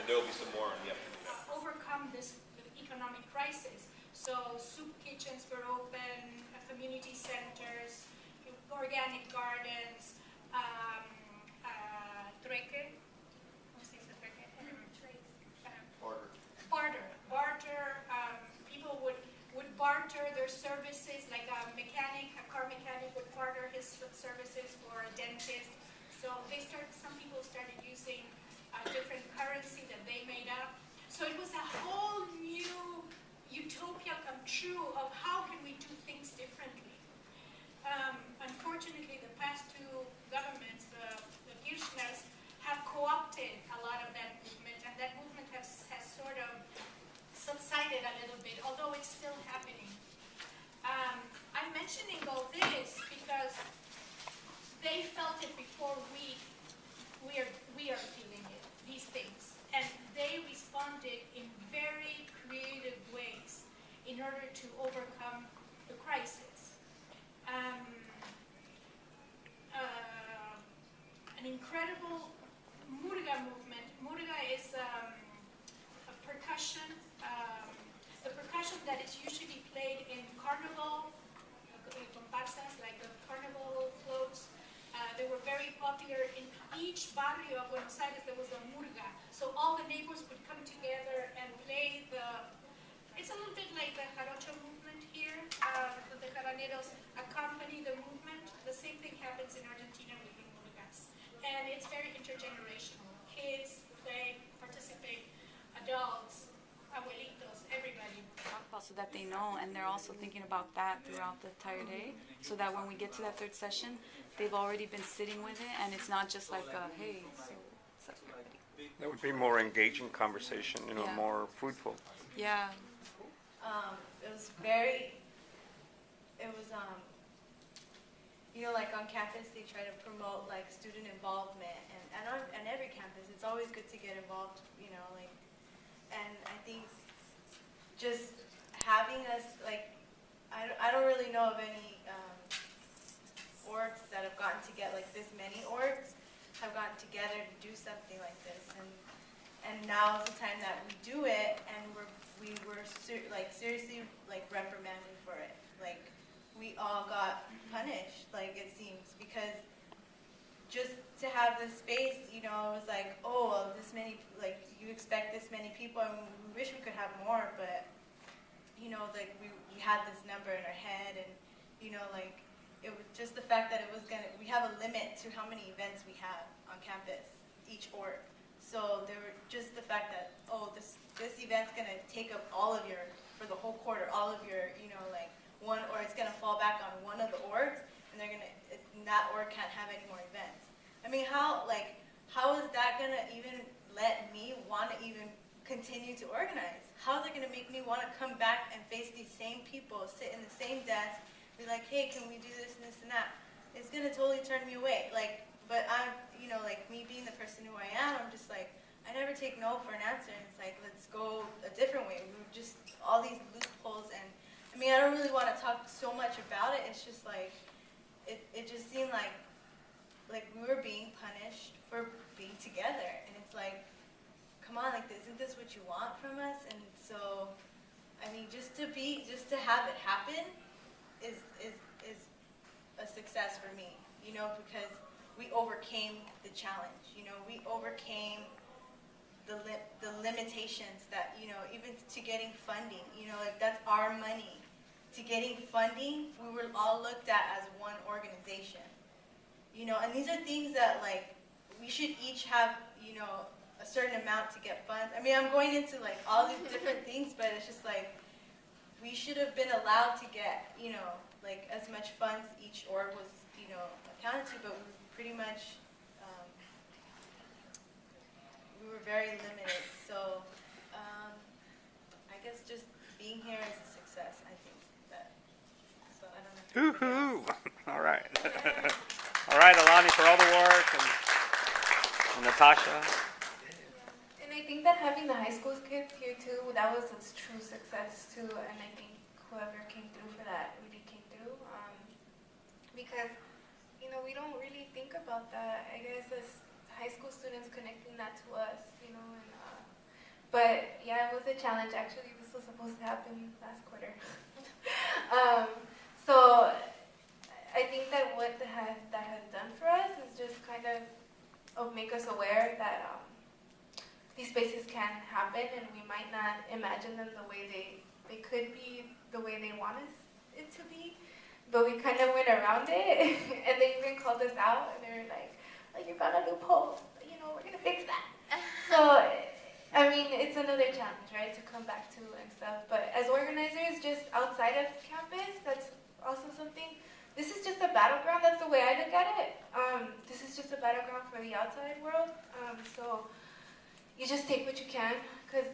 there will be some more in the afternoon. Overcome this economic crisis. So soup kitchens were open, community centers, organic gardens, trueque. Barter. People would barter their services, like a car mechanic would barter his services for a dentist. So some people started using a different currency that they made up. So it was a whole new utopia come true of how can we do things differently. Unfortunately, the past two governments, the Kirchners, have co-opted a lot of that movement, and that movement has sort of subsided a little bit, although it's still happening. I'm mentioning all this because they felt it before we are feeling it, these things. And they responded in very creative ways in order to overcome the crisis. An incredible murga movement. Murga is a percussion, the percussion that is usually played in carnival, comparsas, like the carnival floats. They were very popular in each barrio of Buenos Aires. There was a murga, so all the neighbors would come together and play it's a little bit like the jarocho movement here. The jaraneros accompany the movement. The same thing happens in Argentina with the murgas. And it's very intergenerational. Kids play, participate, adults, abuelitos, everybody. So that they know, and they're also thinking about that throughout the entire day, so that when we get to that third session, they've already been sitting with it, and it's not just like a, hey, so that would be more engaging conversation, Yeah. more fruitful. Yeah. Like on campus, they try to promote like student involvement, and on every campus, it's always good to get involved, and I think just having us, like, I don't really know of any orgs that have gotten together, like this many orgs have gotten together to do something like this, and now is the time that we do it, and we were seriously like reprimanded for it, like we all got punished, like it seems, because just to have this space, it was like, oh, well, this many, like you expect this many people, and we wish we could have more, but like we had this number in our head, and like it was just the fact that we have a limit to how many events we have on campus, each org. So there were just the fact that, oh, this event's gonna take up all of for the whole quarter, all of your, like one, or it's gonna fall back on one of the orgs, and that org can't have any more events. I mean, how is that gonna even let me want to even continue to organize? How is it gonna make me want to come back and face these same people, sit in the same desk, be like, hey, can we do this and this and that? It's gonna totally turn me away. Like, but I'm, like me being the person who I am, I'm just like, I never take no for an answer, and it's like, let's go a different way. We're just all these loopholes, and I mean, I don't really want to talk so much about it. It's just like, it just seemed like we were being punished for being together, and it's like, come on, like, isn't this what you want from us? And so, I mean, just to have it happen is a success for me, because we overcame the challenge, we overcame the limitations that, even to getting funding, like that's our money. To getting funding, we were all looked at as one organization, and these are things that like we should each have, a certain amount to get funds. I mean, I'm going into like all these different things, but it's just like we should have been allowed to get, like as much funds each org was, accounted to, but we were pretty much, we were very limited. So I guess just being here is a success, I think. So I don't know. Woohoo! All right. All right, Alani, for all the work, and Natasha. And I think that having the high school kids here too, that was a true success too. And I think whoever came through for that really came through. Because, we don't really think about that. I guess as high school students connecting that to us, and But yeah, it was a challenge. Actually, this was supposed to happen last quarter. So I think that what that has done for us is just kind of make us aware that these spaces can happen, and we might not imagine them the way they could be, the way they want it to be. But we kind of went around it, and they even called us out, and they were like, "Oh, you found a loophole. You know, we're gonna fix that." So, I mean, it's another challenge, right, to come back to and stuff. But as organizers, just outside of campus, that's also something. This is just a battleground. That's the way I look at it. This is just a battleground for the outside world. So you just take what you can, because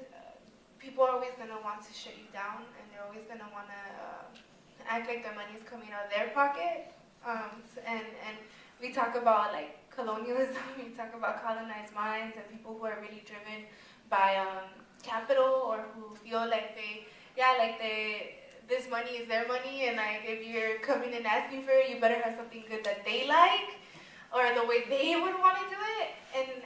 people are always gonna want to shut you down, and they're always gonna want to act like their money is coming out of their pocket. And we talk about like colonialism. We talk about colonized minds and people who are really driven by capital, or who feel like this money is their money, and like if you're coming and asking for it, you better have something good that they like, or the way they would want to do it. And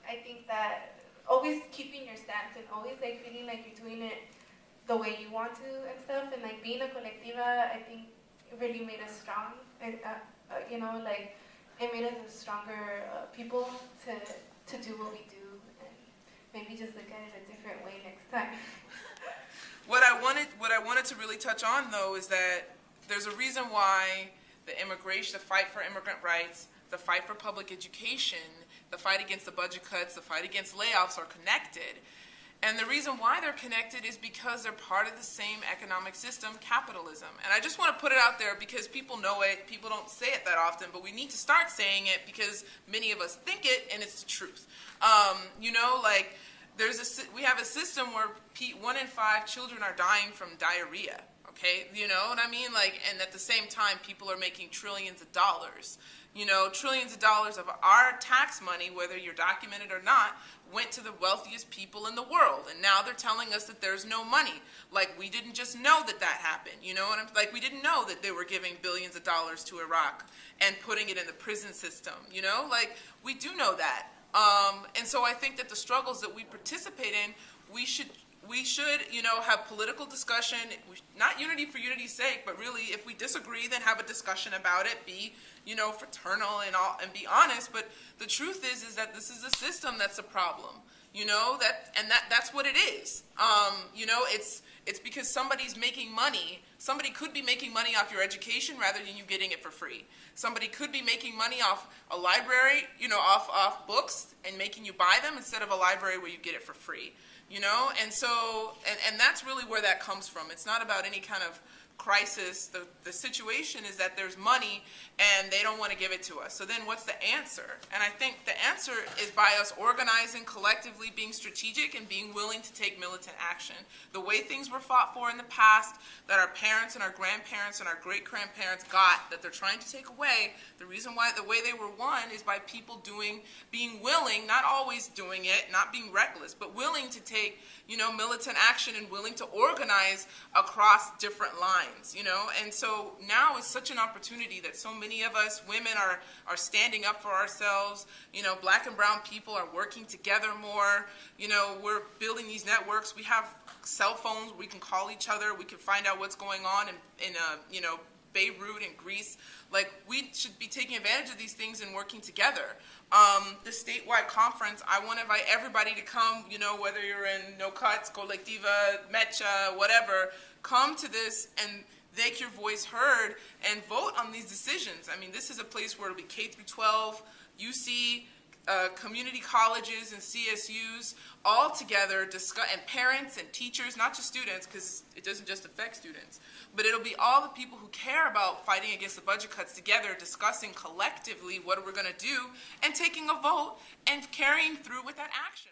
I think that always keeping your stance and always like feeling like you're doing it the way you want to and stuff, and like being a colectiva, I think it really made us strong. And, you know, like it made us stronger people to do what we do, and maybe just look at it a different way next time. What I wanted to really touch on, though, is that there's a reason why the fight for immigrant rights, the fight for public education, the fight against the budget cuts, the fight against layoffs are connected. And the reason why they're connected is because they're part of the same economic system, capitalism. And I just want to put it out there because people know it, people don't say it that often, but we need to start saying it because many of us think it, and it's the truth. You know, like, we have a system where 1 in 5 children are dying from diarrhea, okay? You know what I mean? Like, and at the same time, people are making trillions of dollars. You know, trillions of dollars of our tax money, whether you're documented or not, went to the wealthiest people in the world. And now they're telling us that there's no money. Like, we didn't just know that happened. You know, and like, we didn't know that they were giving billions of dollars to Iraq and putting it in the prison system. You know, like, we do know that. And so I think that the struggles that we participate in, we should, you know, have political discussion, not unity for unity's sake, but really, if we disagree, then have a discussion about it, be, you know, fraternal and be honest. But the truth is that this is a system that's a problem, you know, that's what it is. You know, it's because somebody's making money. Somebody could be making money off your education rather than you getting it for free. Somebody could be making money off a library, you know, off books and making you buy them instead of a library where you get it for free. You know, and so, and that's really where that comes from. It's not about any kind of crisis. The situation is that there's money and they don't want to give it to us. So then what's the answer? And I think the answer is by us organizing collectively, being strategic, and being willing to take militant action. The way things were fought for in the past, that our parents and our grandparents and our great-grandparents got, that they're trying to take away, the reason why the way they were won is by people being willing, not always doing it, not being reckless, but willing to take, you know, militant action and willing to organize across different lines, you know. And so now is such an opportunity that so many of us women are standing up for ourselves. You know, black and brown people are working together more. You know, we're building these networks. We have cell phones. We can call each other. We can find out what's going on in you know, Beirut and Greece. Like, we should be taking advantage of these things and working together. The statewide conference, I want to invite everybody to come, you know, whether you're in No Cuts, Colectiva, Mecha, whatever, come to this and make your voice heard and vote on these decisions. I mean, this is a place where it'll be K through 12, UC, community colleges and CSUs all together discuss, and parents and teachers, not just students, because it doesn't just affect students, but it'll be all the people who care about fighting against the budget cuts together, discussing collectively what we're going to do and taking a vote and carrying through with that action.